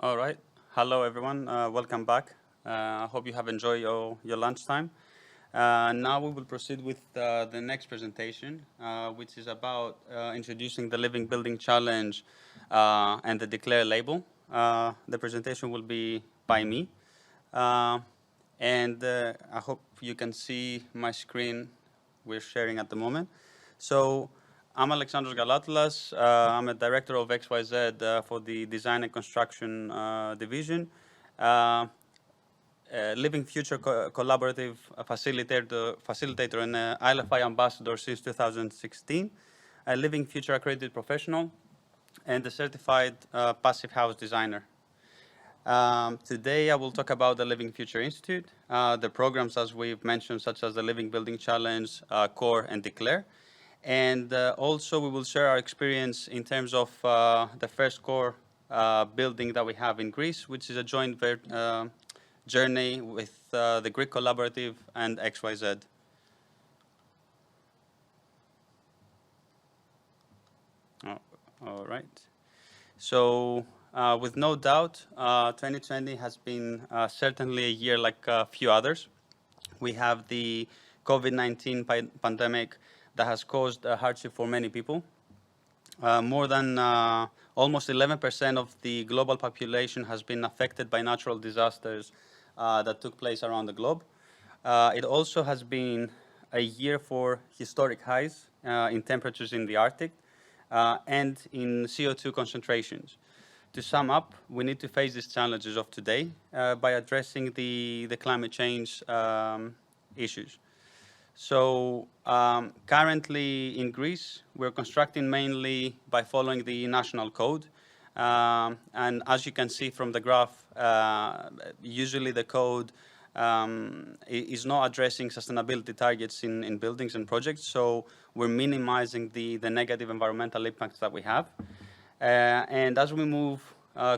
All right. Hello, everyone. Welcome back. I hope you have enjoyed your lunchtime. Now we will proceed with the next presentation, which is about introducing the Living Building Challenge and the Declare label. The presentation will be by me. And I hope you can see my screen we're sharing at the moment. So I'm Alexandros Galatoulas. I'm a director of XYZ for the Design and Construction Division. Living Future Collaborative Facilitator and ILFI Ambassador since 2016. A Living Future Accredited Professional and a Certified Passive House Designer. Today I will talk about the Living Future Institute, the programs as we've mentioned, such as the Living Building Challenge, Core and Declare. And also we will share our experience in terms of the first core building that we have in Greece, which is a joint journey with the Greek Collaborative and XYZ. All right. So with no doubt, 2020 has been certainly a year like a few others. We have the COVID-19 pandemic that has caused a hardship for many people. More than almost 11% of the global population has been affected by natural disasters that took place around the globe. It also has been a year for historic highs in temperatures in the Arctic and in CO2 concentrations. To sum up, we need to face these challenges of today by addressing the climate change issues. So currently in Greece, we're constructing mainly by following the national code. And as you can see from the graph, usually the code is not addressing sustainability targets in buildings and projects. So we're minimizing the negative environmental impacts that we have. And as we move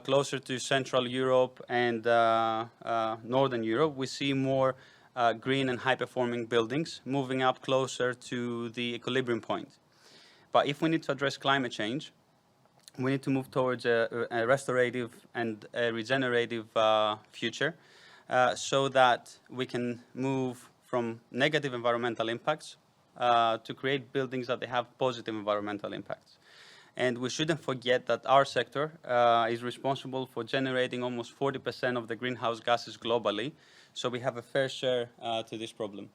closer to Central Europe and Northern Europe, we see more green and high-performing buildings moving up closer to the equilibrium point. But if we need to address climate change, we need to move towards a restorative and a regenerative future so that we can move from negative environmental impacts to create buildings that they have positive environmental impacts. And we shouldn't forget that our sector is responsible for generating almost 40% of the greenhouse gases globally. So we have a fair share to this problem.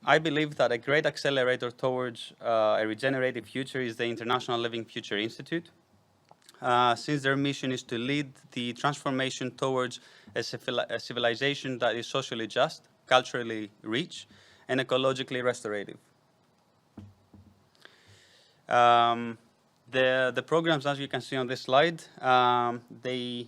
I believe that a great accelerator towards a regenerative future is the International Living Future Institute. Since their mission is to lead the transformation towards a civilization that is socially just, culturally rich, and ecologically restorative. The programs, as you can see on this slide, they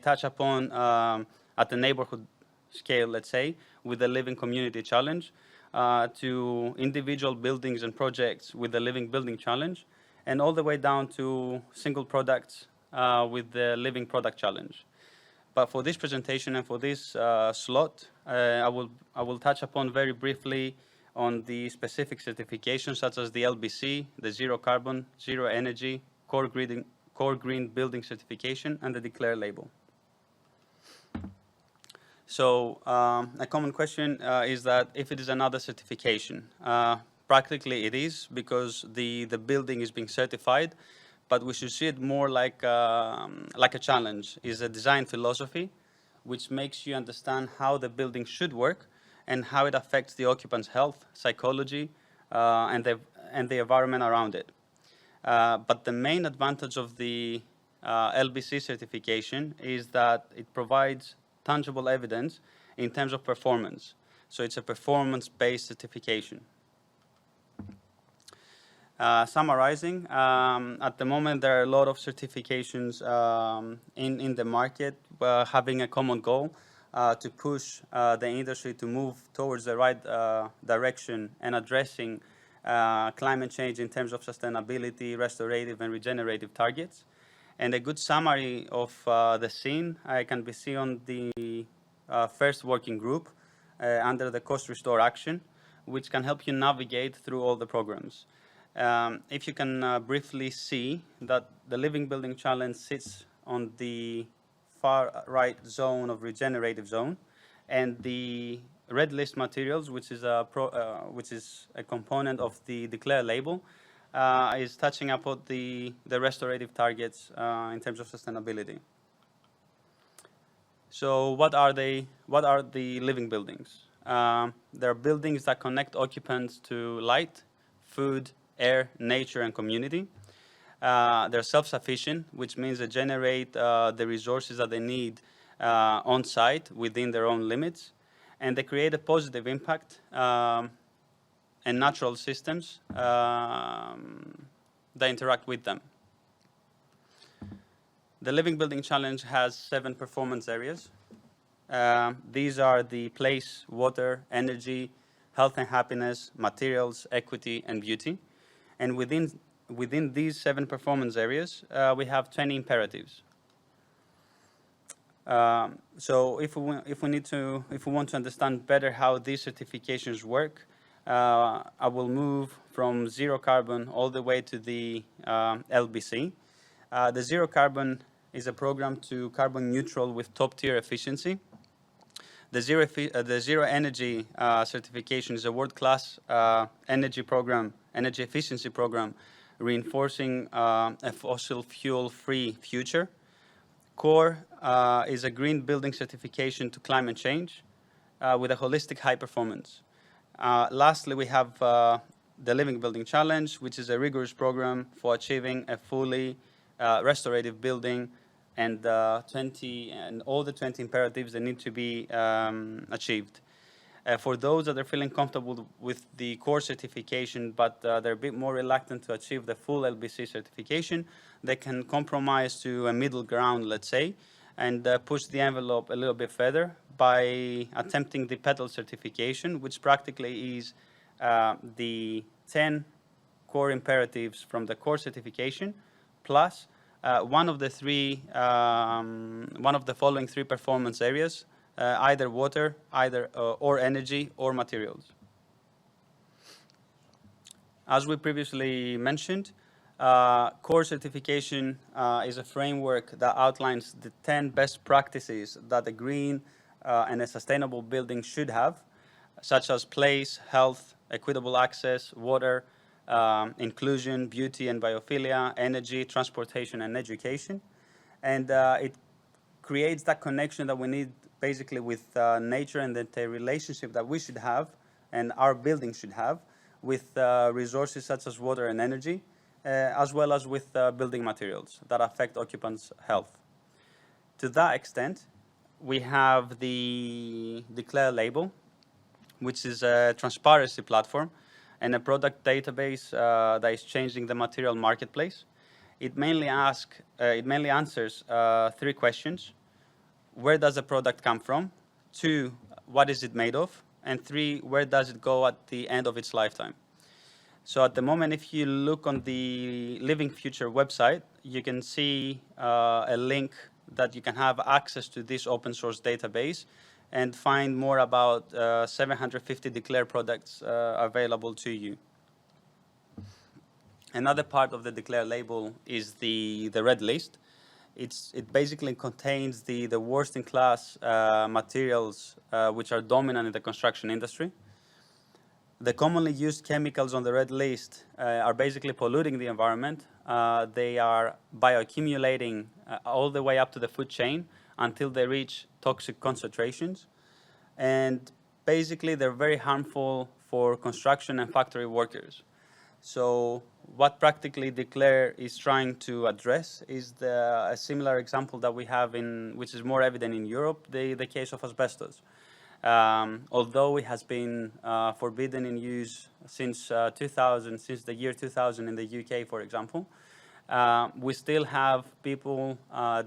touch upon at the neighborhood scale, let's say, with the Living Community Challenge, to individual buildings and projects with the Living Building Challenge, and all the way down to single products with the Living Product Challenge. But for this presentation and for this slot, I will touch upon very briefly on the specific certifications such as the LBC, the Zero Carbon, Zero Energy, Core Green Building Certification, and the Declare label. So a common question is that if it is another certification. Practically it is, because the building is being certified, but we should see it more like a challenge. It's a design philosophy which makes you understand how the building should work and how it affects the occupant's health, psychology, and the environment around it. But the main advantage of the LBC certification is that it provides tangible evidence in terms of performance. So it's a performance-based certification. Summarizing, at the moment there are a lot of certifications in the market having a common goal to push the industry to move towards the right direction and addressing climate change in terms of sustainability, restorative and regenerative targets. And a good summary of the scene can be seen on the first working group under the Cost Restore Action, which can help you navigate through all the programs. If you can briefly see that the Living Building Challenge sits on the far right zone of regenerative zone, and the red list materials, which is a component of the declare label, is touching upon the restorative targets in terms of sustainability. So what are they? What are the living buildings? They're buildings that connect occupants to light, food, air, nature, and community. They're self-sufficient, which means they generate the resources that they need on site within their own limits, and they create a positive impact and natural systems that interact with them. The Living Building Challenge has 7 performance areas. These are the place, water, energy, health and happiness, materials, equity, and beauty. And within these 7 performance areas, we have 20 imperatives. So if we want to understand better how these certifications work, I will move from zero carbon all the way to the LBC. The zero carbon is a program to carbon neutral with top tier efficiency. The zero energy certification is a world-class energy efficiency program, reinforcing a fossil fuel-free future. Core is a green building certification to climate change with a holistic high performance. Lastly, we have the Living Building Challenge, which is a rigorous program for achieving a fully restorative building, and all the 20 imperatives that need to be achieved. For those that are feeling comfortable with the core certification, but they're a bit more reluctant to achieve the full LBC certification, they can compromise to a middle ground, let's say, and push the envelope a little bit further by attempting the PETAL certification, which practically is the 10 core imperatives from the core certification, plus one of the following 3 performance areas, either water, or energy, or materials. As we previously mentioned, core certification is a framework that outlines the 10 best practices that a green and a sustainable building should have, such as place, health, equitable access, water, inclusion, beauty and biophilia, energy, transportation, and education. And it creates that connection that we need basically with nature, and the relationship that we should have and our building should have with resources such as water and energy, as well as with building materials that affect occupants' health. To that extent, we have the Declare label, which is a transparency platform and a product database that is changing the material marketplace. It mainly answers 3 questions. Where does a product come from? 2, what is it made of? And 3, where does it go at the end of its lifetime? So at the moment, if you look on the Living Future website, you can see a link that you can have access to this open source database and find more about 750 Declare products available to you. Another part of the Declare label is the red list. It basically contains the worst-in-class materials which are dominant in the construction industry. The commonly used chemicals on the red list are basically polluting the environment. They are bioaccumulating all the way up to the food chain until they reach toxic concentrations. And basically, they're very harmful for construction and factory workers. So what practically Declare is trying to address is a similar example that we have which is more evident in Europe, the case of asbestos. Although it has been forbidden in use since the year 2000 in the UK, for example, we still have people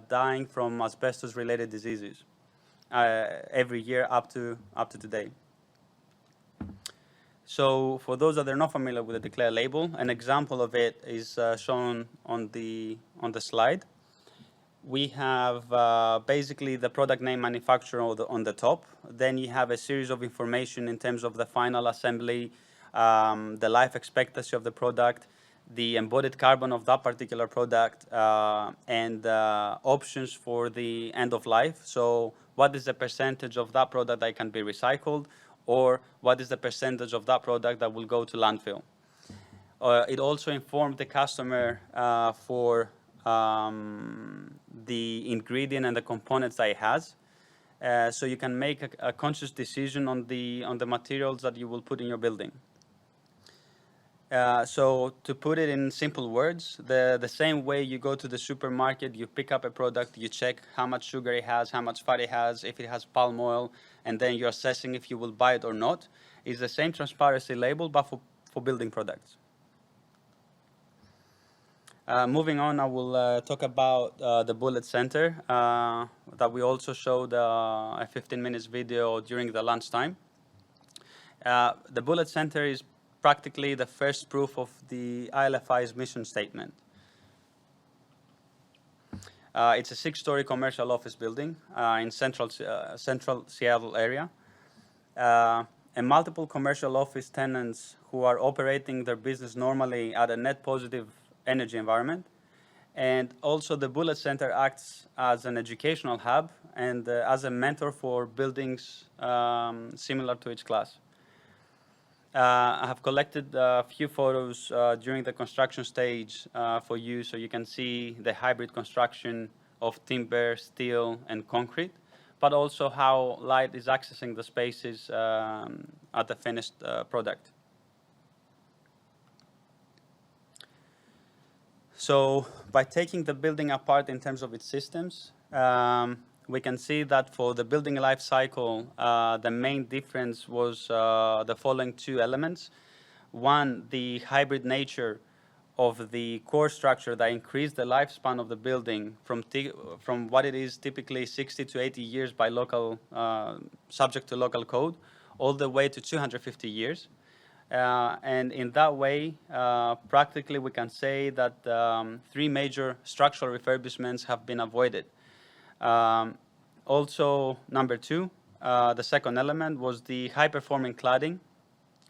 dying from asbestos-related diseases every year up to today. So for those that are not familiar with the Declare label, an example of it is shown on the slide. We have basically the product name, manufacturer on the top. Then you have a series of information in terms of the final assembly, the life expectancy of the product, the embodied carbon of that particular product, and options for the end of life. So what is the percentage of that product that can be recycled, or what is the percentage of that product that will go to landfill? It also informed the customer for the ingredient and the components that it has. So you can make a conscious decision on the materials that you will put in your building. So to put it in simple words, the same way you go to the supermarket, you pick up a product, you check how much sugar it has, how much fat it has, if it has palm oil, and then you're assessing if you will buy it or not, is the same transparency label, but for building products. Moving on, I will talk about the Bullet Center that we also showed a 15 minutes video during the lunchtime. The Bullet Center is practically the first proof of the ILFI's mission statement. It's a 6-story commercial office building in central Seattle area. And multiple commercial office tenants who are operating their business normally at a net positive energy environment. And also the Bullet Center acts as an educational hub and as a mentor for buildings similar to each class. I have collected a few photos during the construction stage for you, so you can see the hybrid construction of timber, steel, and concrete, but also how light is accessing the spaces at the finished product. So by taking the building apart in terms of its systems, we can see that for the building life cycle, the main difference was the following 2 elements. One, the hybrid nature of the core structure that increased the lifespan of the building from what it is typically 60 to 80 years by local, subject to local code, all the way to 250 years. And in that way, practically we can say that 3 major structural refurbishments have been avoided. Also, number 2, the second element was the high-performing cladding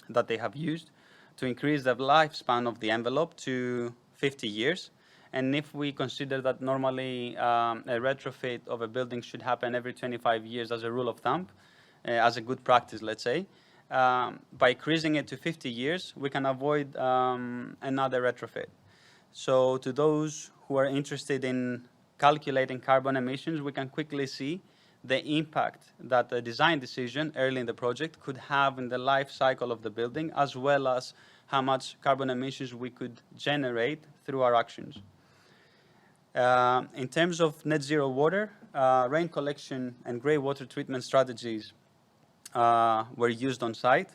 that they have used to increase the lifespan of the envelope to 50 years. And if we consider that normally a retrofit of a building should happen every 25 years as a rule of thumb, as a good practice, let's say, by increasing it to 50 years, we can avoid another retrofit. So to those who are interested in calculating carbon emissions, we can quickly see the impact that the design decision early in the project could have in the life cycle of the building, as well as how much carbon emissions we could generate through our actions. In terms of net zero water, rain collection and grey water treatment strategies were used on site,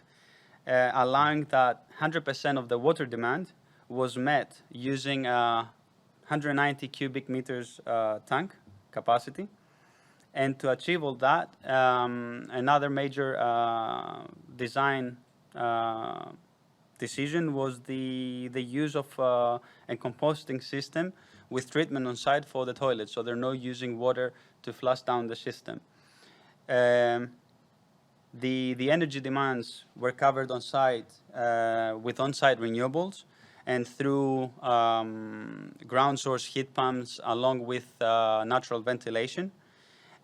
allowing that 100% of the water demand was met using 190 cubic meters tank capacity. And to achieve all that, another major design decision was the use of a composting system with treatment on site for the toilet, so they're not using water to flush down the system. The energy demands were covered on site with on-site renewables and through ground source heat pumps along with natural ventilation.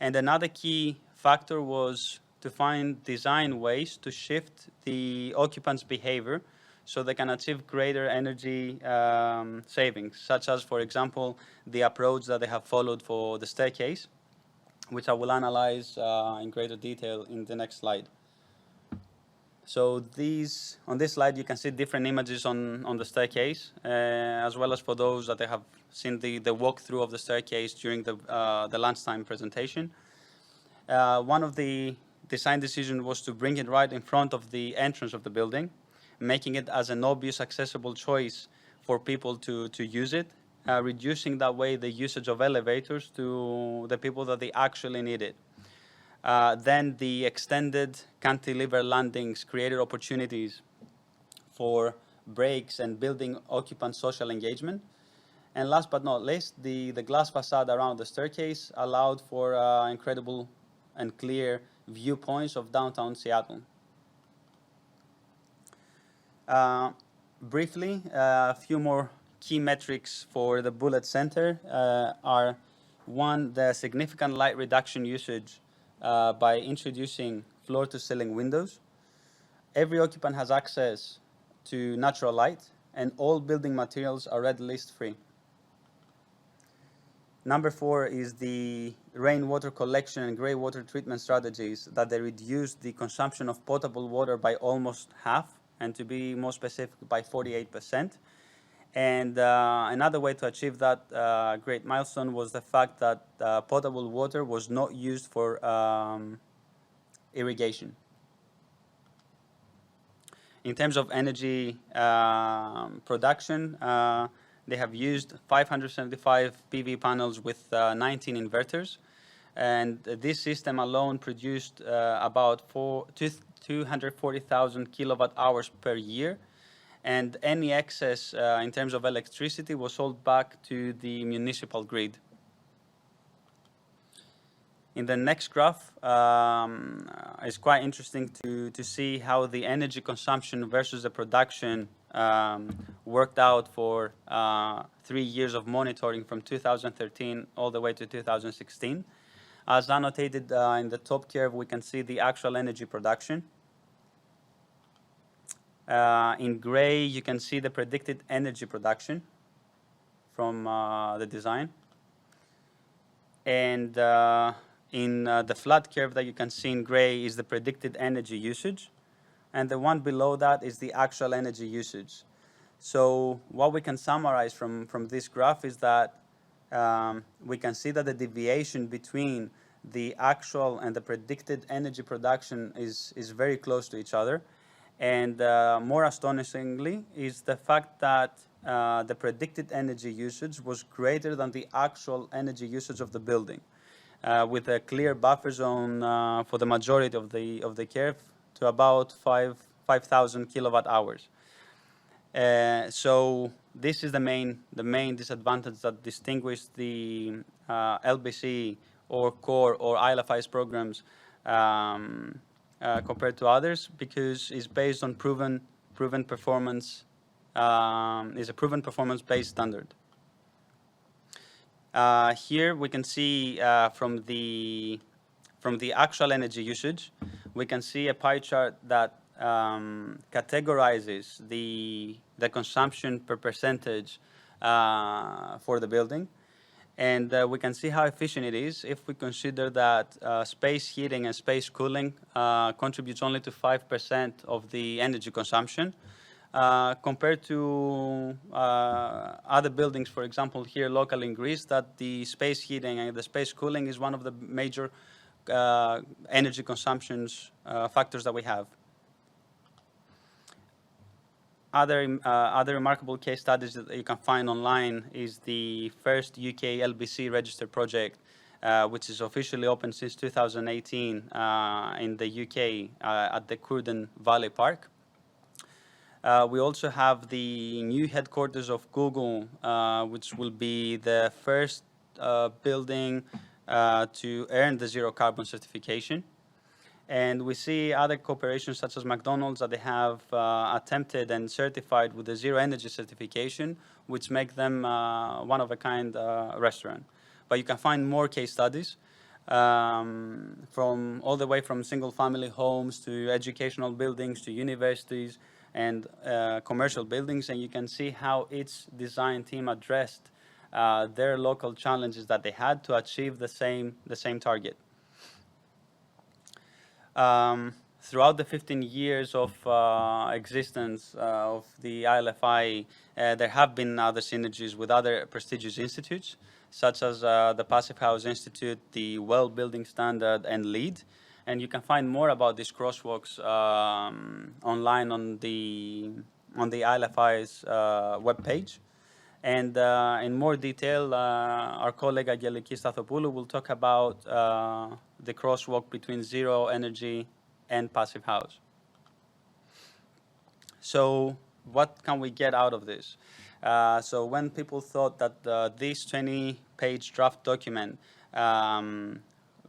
And another key factor was to find design ways to shift the occupants' behavior so they can achieve greater energy savings, such as, for example, the approach that they have followed for the staircase, which I will analyze in greater detail in the next slide. So on this slide, you can see different images on the staircase, as well as for those that they have seen the walkthrough of the staircase during the lunchtime presentation. One of the design decisions was to bring it right in front of the entrance of the building, making it as an obvious accessible choice for people to use it, reducing that way the usage of elevators to the people that they actually need it. Then the extended cantilever landings created opportunities for breaks and building occupant social engagement. And last but not least, the glass facade around the staircase allowed for incredible and clear viewpoints of downtown Seattle. Briefly, a few more key metrics for the bullet center are: one, the significant light reduction usage by introducing floor-to-ceiling windows. Every occupant has access to natural light, and all building materials are red list free. Number 4 is the rainwater collection and grey water treatment strategies, that they reduce the consumption of potable water by almost half, and to be more specific, by 48%. And another way to achieve that great milestone was the fact that potable water was not used for irrigation. In terms of energy production, they have used 575 PV panels with 19 inverters. And this system alone produced about 240,000 kilowatt hours per year. And any excess in terms of electricity was sold back to the municipal grid. In the next graph, it's quite interesting to see how the energy consumption versus the production worked out for 3 years of monitoring from 2013 all the way to 2016. As annotated in the top curve, we can see the actual energy production. In gray, you can see the predicted energy production from the design. And in the flat curve that you can see in gray is the predicted energy usage. And the one below that is the actual energy usage. So what we can summarize from this graph is that we can see that the deviation between the actual and the predicted energy production is very close to each other. And more astonishingly is the fact that the predicted energy usage was greater than the actual energy usage of the building, with a clear buffer zone for the majority of the curve to about 5,000 kilowatt hours. So this is the main disadvantage that distinguishes the LBC or core or ILFI's programs compared to others, because it's based on proven performance, is a proven performance-based standard. Here we can see from the actual energy usage, we can see a pie chart that categorizes the consumption per percentage for the building. And we can see how efficient it is if we consider that space heating and space cooling contributes only to 5% of the energy consumption, compared to other buildings, for example, here locally in Greece, that the space heating and the space cooling is one of the major energy consumptions factors that we have. Other remarkable case studies that you can find online is the first UK LBC registered project, which is officially open since 2018 in the UK at the Curden Valley Park. We also have the new headquarters of Google, which will be the first building to earn the zero carbon certification. And we see other corporations such as McDonald's that they have attempted and certified with the zero energy certification, which make them one of a kind restaurant. But you can find more case studies from all the way from single family homes to educational buildings to universities and commercial buildings, and you can see how each design team addressed their local challenges that they had to achieve the same target. Throughout the 15 years of existence of the ILFI, there have been other synergies with other prestigious institutes, such as the Passive House Institute, the Well Building Standard, and LEED. And you can find more about these crosswalks online on the ILFI's webpage. And in more detail, our colleague Aggeliki Stathopoulou will talk about the crosswalk between zero energy and Passive House. So what can we get out of this? So when people thought that this 20-page draft document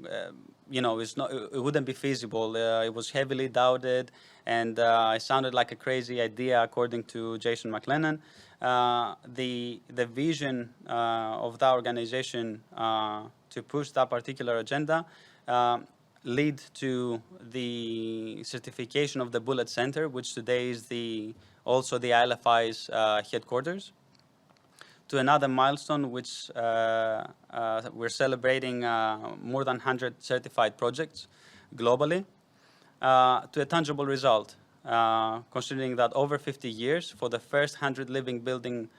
it wouldn't be feasible. It was heavily doubted, and it sounded like a crazy idea, according to Jason McLennan. The vision of that organization to push that particular agenda lead to the certification of the Bullet Center, which today is also the ILFI's headquarters, to another milestone, which we're celebrating more than 100 certified projects globally, to a tangible result, considering that over 50 years, for the first 100 living building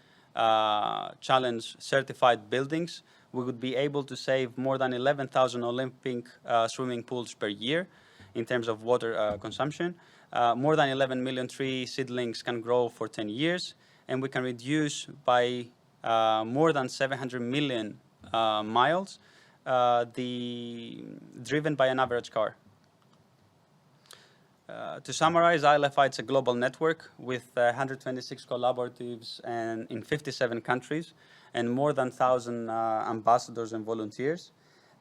challenge certified buildings, we would be able to save more than 11,000 Olympic swimming pools per year in terms of water consumption. More than 11 million tree seedlings can grow for 10 years, and we can reduce by more than 700 million miles driven by an average car. To summarize, ILFI is a global network with 126 collaboratives and in 57 countries, and more than 1,000 ambassadors and volunteers.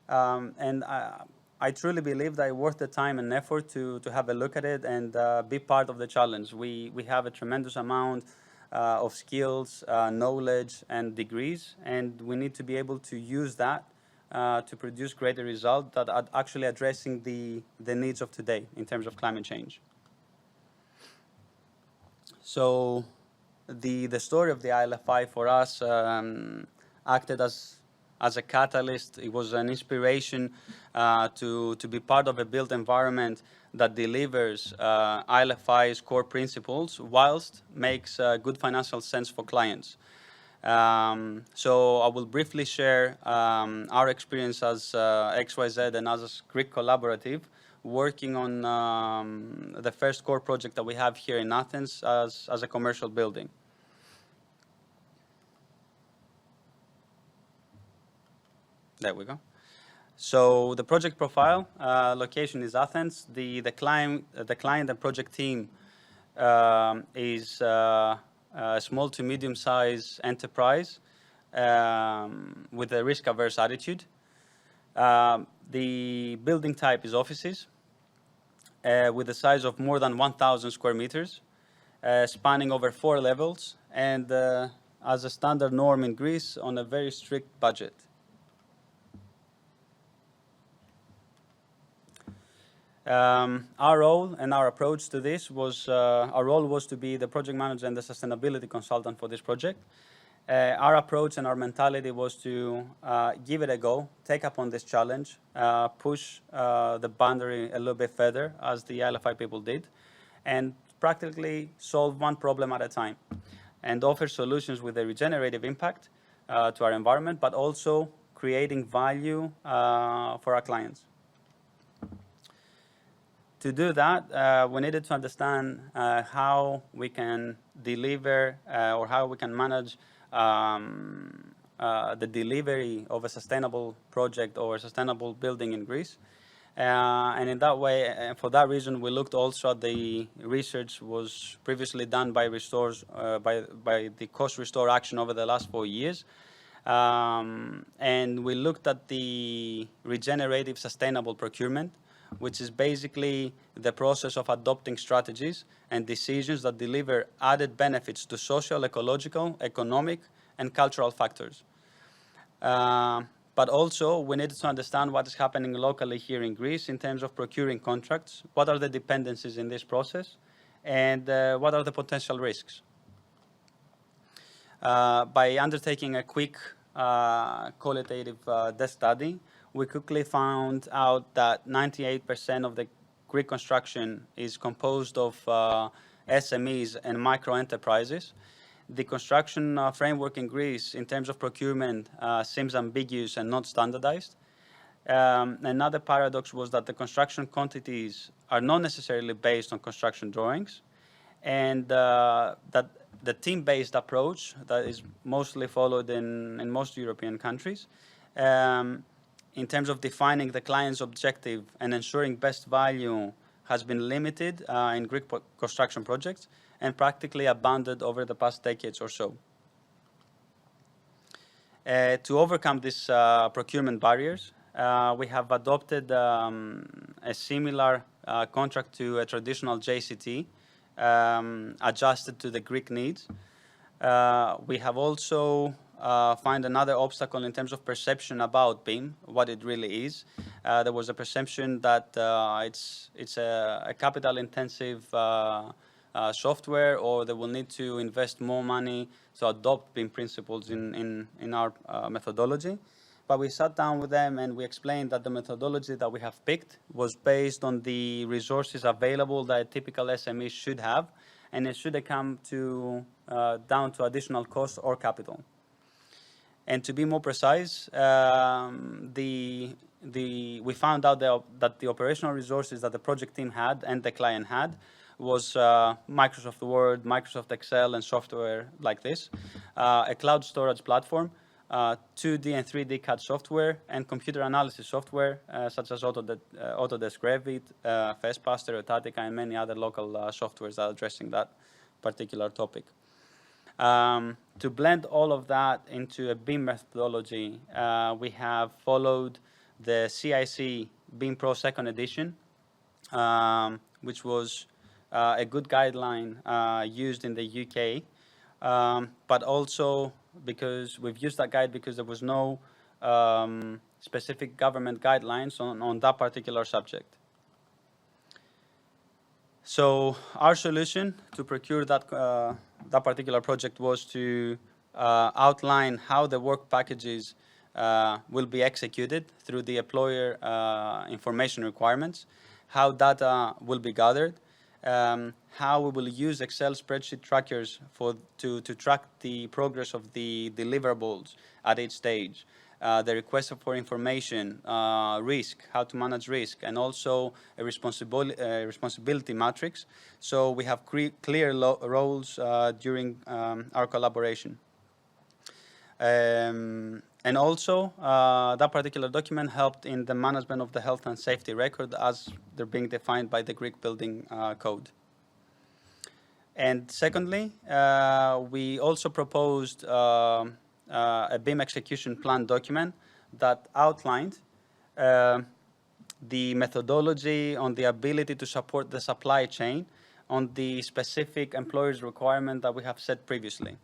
I truly believe that it's worth the time and effort to have a look at it and be part of the challenge. We have a tremendous amount of skills, knowledge, and degrees, and we need to be able to use that to produce greater results that are actually addressing the needs of today in terms of climate change. So the story of the ILFI for us acted as a catalyst. It was an inspiration to be part of a built environment that delivers ILFI's core principles whilst makes good financial sense for clients. So I will briefly share our experience as XYZ and as a Greek collaborative working on the first core project that we have here in Athens as a commercial building. There we go. So the project profile, location is Athens. The client and project team is a small to medium-sized enterprise with a risk-averse attitude. The building type is offices with a size of more than 1,000 square meters, spanning over 4 levels, and as a standard norm in Greece, on a very strict budget. Our role and our approach to this was, our role was to be the project manager and the sustainability consultant for this project. Our approach and our mentality was to give it a go, take up on this challenge, push the boundary a little bit further, as the ILFI people did, and practically solve one problem at a time, and offer solutions with a regenerative impact to our environment, but also creating value for our clients. To do that, we needed to understand how we can deliver or how we can manage the delivery of a sustainable project or a sustainable building in Greece. And in that way, for that reason, we looked also at the research was previously done by by the Cost Restore action over the last 4 years. And we looked at the regenerative sustainable procurement, which is basically the process of adopting strategies and decisions that deliver added benefits to social, ecological, economic, and cultural factors. But also, we needed to understand what is happening locally here in Greece in terms of procuring contracts, what are the dependencies in this process, and what are the potential risks. By undertaking a quick qualitative desk study, we quickly found out that 98% of the Greek construction is composed of SMEs and micro enterprises. The construction framework in Greece in terms of procurement seems ambiguous and not standardized. Another paradox was that the construction quantities are not necessarily based on construction drawings, and that the team-based approach that is mostly followed in most European countries in terms of defining the client's objective and ensuring best value has been limited in Greek construction projects and practically abandoned over the past decades or so. To overcome these procurement barriers, we have adopted a similar contract to a traditional JCT, adjusted to the Greek needs. We have also find another obstacle in terms of perception about BIM, what it really is. There was a perception that it's a capital-intensive software, or they will need to invest more money to adopt BIM principles in our methodology. But we sat down with them and we explained that the methodology that we have picked was based on the resources available that a typical SME should have, and it shouldn't come down to additional cost or capital. And to be more precise, we found out that the operational resources that the project team had and the client had was Microsoft Word, Microsoft Excel, and software like this, a cloud storage platform, 2D and 3D CAD software, and computer analysis software such as Autodesk Revit, FESPA, Stereotatica, and many other local softwares that are addressing that particular topic. To blend all of that into a BIM methodology, we have followed the CIC BIM Pro 2nd edition, which was a good guideline used in the UK, but also because we've used that guide because there was no specific government guidelines on that particular subject. So our solution to procure that particular project was to outline how the work packages will be executed through the employer information requirements, how data will be gathered, how we will use Excel spreadsheet trackers to track the progress of the deliverables at each stage, the request for information, risk, how to manage risk, and also a responsibility matrix. So we have clear roles during our collaboration. And also, that particular document helped in the management of the health and safety record as they're being defined by the Greek building code. And secondly, we also proposed a BIM execution plan document that outlined the methodology on the ability to support the supply chain on the specific employer's requirement that we have set previously.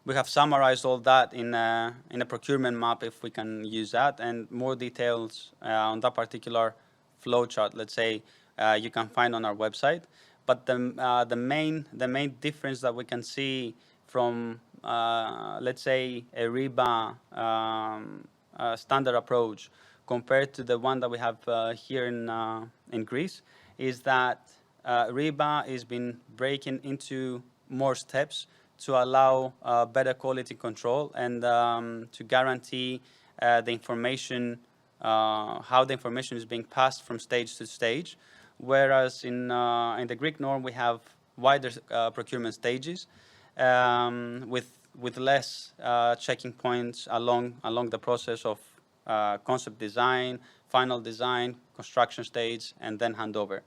We have summarized all that in a procurement map, if we can use that, and more details on that particular flowchart, let's say, you can find on our website. But the main difference that we can see from, let's say, a RIBA standard approach compared to the one that we have here in Greece is that RIBA has been breaking into more steps to allow better quality control and to guarantee the information, how the information is being passed from stage to stage. Whereas in the Greek norm, we have wider procurement stages with less checking points along the process of concept design, final design, construction stage, and then handover.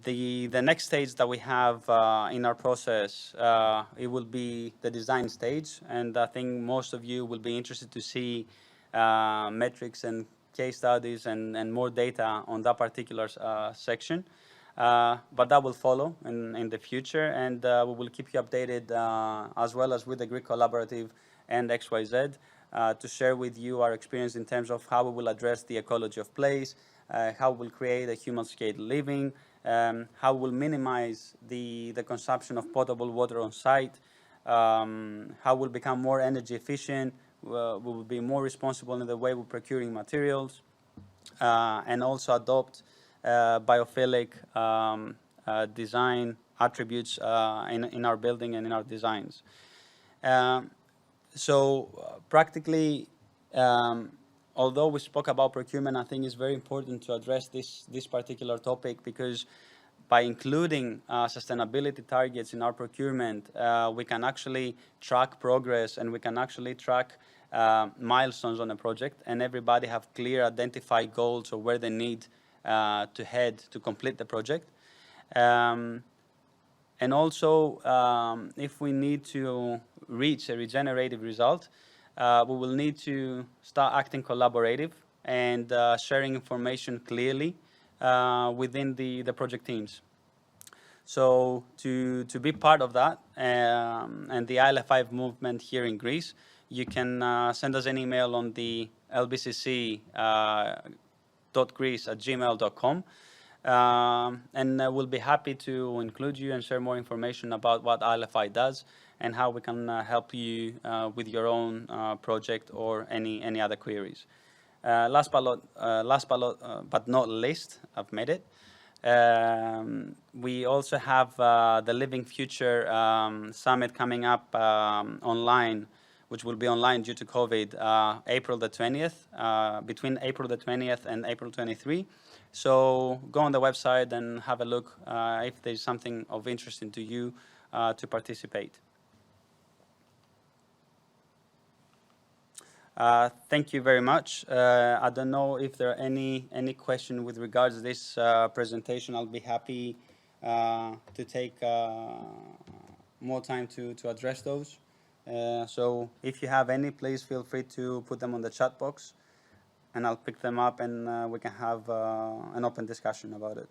The next stage that we have in our process, it will be the design stage, and I think most of you will be interested to see metrics and case studies and more data on that particular section. But that will follow in the future, and we will keep you updated as well as with the Greek Collaborative and XYZ to share with you our experience in terms of how we will address the ecology of place, how we'll create a human scale living, how we'll minimize the consumption of potable water on site, how we'll become more energy efficient, we will be more responsible in the way we're procuring materials, and also adopt biophilic design attributes in our building and in our designs. So practically, although we spoke about procurement, I think it's very important to address this particular topic, because by including sustainability targets in our procurement, we can actually track progress and we can actually track milestones on a project, and everybody have clear identified goals or where they need to head to complete the project. And also, if we need to reach a regenerative result, we will need to start acting collaborative and sharing information clearly within the project teams. So to be part of that and the IL5 movement here in Greece, you can send us an email on the lbcc.greece@gmail.com. And we'll be happy to include you and share more information about what ILFI does and how we can help you with your own project or any other queries. Last but not least, I've made it. We also have the Living Future Summit coming up online, which will be online due to COVID, April the 20th, between April the 20th and April 23. So go on the website and have a look if there's something of interest to you to participate. Thank you very much. I don't know if there are any question with regards to this presentation. I'll be happy to take more time to address those. So if you have any, please feel free to put them on the chat box, and I'll pick them up and we can have an open discussion about it.